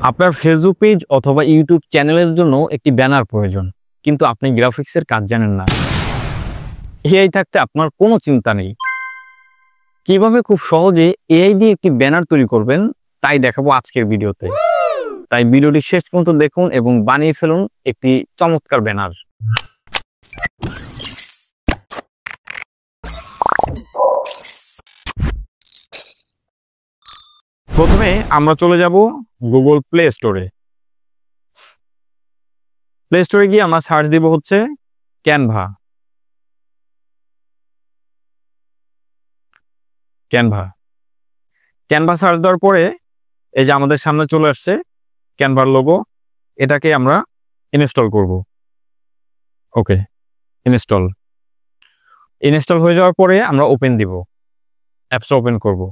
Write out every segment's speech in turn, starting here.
আপনার Facebook page অথবা YouTube চ্যানেলের জন্য একটি ব্যানার প্রয়োজন, কিন্তু আপনি গ্রাফিক্সের কাজ জানেন না। এআই থাকতে আপনার কোনো চিন্তা নেই। কিভাবে খুব সহজে এআই দিয়ে একটি ব্যানার তৈরি করবেন তাই দেখাবো আজকের ভিডিওতে। তাই ভিডিওটি শেষ পর্যন্ত দেখুন এবং বানিয়ে ফেলুন একটি চমৎকার ব্যানার। প্রথমে আমরা চলে যাব গুগল প্লে স্টোরে। প্লে স্টোরে গিয়ে আমরা সার্চ দিব হচ্ছে ক্যানভা। ক্যানভা সার্চ দেওয়ার পরে এই যে আমাদের সামনে চলে আসছে ক্যানভার লোগো, এটাকে আমরা ইনস্টল করব। ওকে, ইনস্টল হয়ে যাওয়ার পরে আমরা ওপেন দিব, অ্যাপসটা ওপেন করব।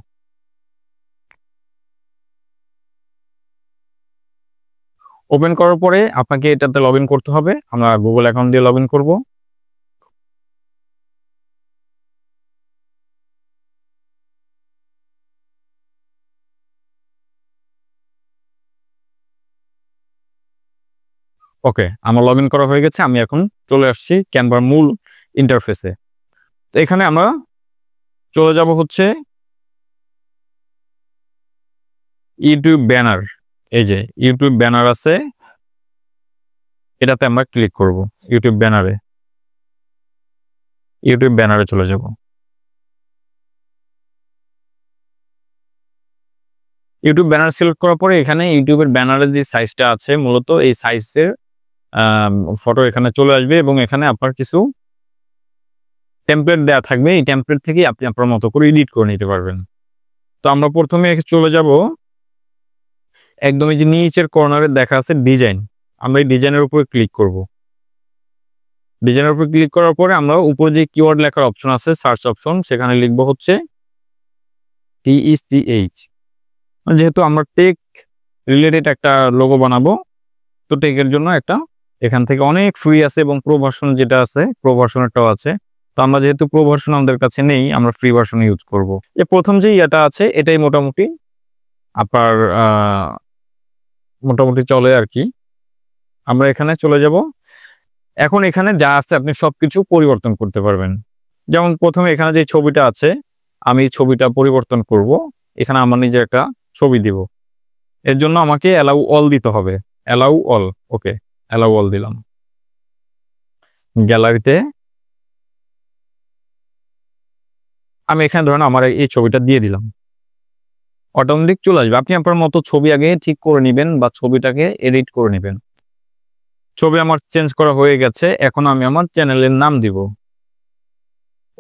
ওপেন করার পরে আপনাকে এটাতে লগ ইন করতে হবে। আমরা গুগল অ্যাকাউন্ট দিয়ে লগ ইন করব। ওকে, আমার লগ ইন করা হয়ে গেছে। আমি এখন চলে আসছি ক্যানভার মূল ইন্টারফেসে। তো এখানে আমরা চলে যাব হচ্ছে ইউটিউব ব্যানার। এই যে ইউটিউব ব্যানার আছে, এটাতে আমরা ক্লিক করব। ইউটিউব ব্যানারে চলে যাব। ইউটিউব ব্যানার সিলেক্ট করার পরে এখানে ইউটিউবের ব্যানারের যে সাইজটা আছে, মূলত এই সাইজের ফটো এখানে চলে আসবে এবং এখানে আপনার কিছু টেমপ্লেট দেওয়া থাকবে। এই টেমপ্লেট থেকে আপনি আপনার মতো করে এডিট করে নিতে পারবেন। তো আমরা প্রথমে চলে যাব একদম এই যে নিচের কর্নারে দেখা আছে ডিজাইন, আমরা এই ডিজাইনের উপরে ক্লিক করব। ডিজাইনের উপরে ক্লিক করার পরে আমরা উপরে যে কিওয়ার্ড লেখার অপশন আছে, সার্চ অপশন, সেখানে লিখব হচ্ছে TECH। যেহেতু আমরা টেক রিলেটেড একটা লোগো বানাবো, তো টেকের জন্য একটা এখান থেকে অনেক ফ্রি আছে এবং প্রো ভার্সন যেটা আছে, প্রো ভার্সনেরটাও আছে। তো আমরা যেহেতু প্রো ভার্সন আমাদের কাছে নেই, আমরা ফ্রি ভার্সন ইউজ করব। এই প্রথম যে এটা আছে এটাই মোটামুটি আপনার মোটামুটি চলে আর কি। আমরা এখানে চলে যাব। এখন এখানে যা আছে আপনি সবকিছু পরিবর্তন করতে পারবেন। যেমন প্রথমে এখানে যে ছবিটা আছে, আমি ছবিটা পরিবর্তন করব। এখানে আমার নিজে একটা ছবি দিব। এর জন্য আমাকে অ্যালাউ অল দিতে হবে। Allow all. Okay, allow all দিলাম। গ্যালারিতে আমি এখানে ধরেন আমার এই ছবিটা দিয়ে দিলাম, অটোমেটিক চলে আসবে। আপনি আপনার মতো ছবি আগে ঠিক করে নেবেন বা ছবিটাকে এডিট করে নেবেন। ছবি আমার চেঞ্জ করা হয়ে গেছে। এখন আমি আমার চ্যানেলের নাম দিব।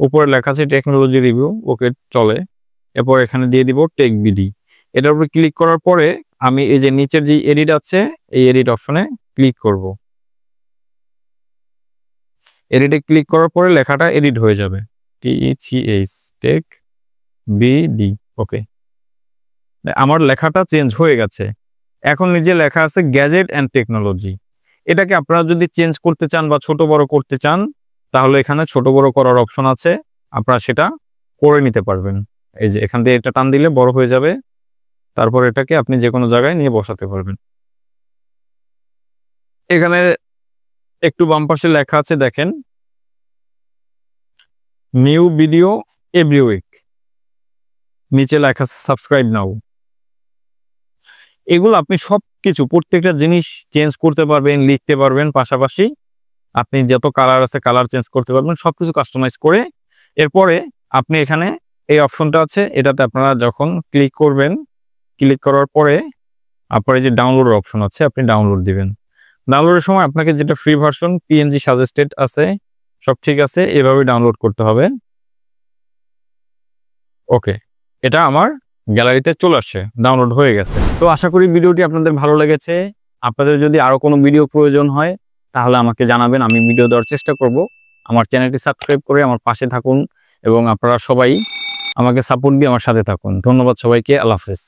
উপরে লেখা আছে টেকনোলজি রিভিউ, ওকে চলে। এরপর এখানে দিয়ে দিব টেক বিডি। এটার উপরে ক্লিক করার পরে আমি এই যে নিচের যে এডিট আছে, এই এডিট অপশনে ক্লিক করব। এডিটে ক্লিক করার পরে লেখাটা এডিট হয়ে যাবে, TECH টেক বিডি। ওকে, আমার লেখাটা চেঞ্জ হয়ে গেছে। এখন নিজে লেখা আছে গ্যাজেট অ্যান্ড টেকনোলজি। এটাকে আপনারা যদি চেঞ্জ করতে চান বা ছোট বড় করতে চান, তাহলে এখানে ছোট বড় করার অপশন আছে, আপনারা সেটা করে নিতে পারবেন। এই যে এখান দিয়ে এটা টান দিলে বড় হয়ে যাবে। তারপর এটাকে আপনি যে কোনো জায়গায় নিয়ে বসাতে পারবেন। এখানে একটু বাম পাশে লেখা আছে, দেখেন নিউ ভিডিও এভরি উইক। নিচে লেখা আছে সাবস্ক্রাইব নাও। এগুলো আপনি সবকিছু প্রত্যেকটা জিনিস চেঞ্জ করতে পারবেন, লিখতে পারবেন। পাশাপাশি আপনি যত কালার আছে কালার চেঞ্জ করতে পারবেন, সবকিছু কাস্টমাইজ করে। এরপরে আপনি এখানে এই অপশনটা আছে, এটাতে আপনারা যখন ক্লিক করবেন, ক্লিক করার পরে আপনার এই যে ডাউনলোডের অপশন আছে, আপনি ডাউনলোড দিবেন। ডাউনলোডের সময় আপনাকে যেটা ফ্রি ভার্সন PNG সাজেস্টেড আছে, সব ঠিক আছে, এভাবে ডাউনলোড করতে হবে। ওকে, এটা আমার গ্যালারিতে চলে আসছে, ডাউনলোড হয়ে গেছে। তো আশা করি ভিডিওটি আপনাদের ভালো লেগেছে। আপনাদের যদি আরো কোনো ভিডিও প্রয়োজন হয় তাহলে আমাকে জানাবেন, আমি ভিডিও দেওয়ার চেষ্টা করব। আমার চ্যানেলটি সাবস্ক্রাইব করে আমার পাশে থাকুন এবং আপনারা সবাই আমাকে সাপোর্ট দিয়ে আমার সাথে থাকুন। ধন্যবাদ সবাইকে। আল্লাহ হাফেজ।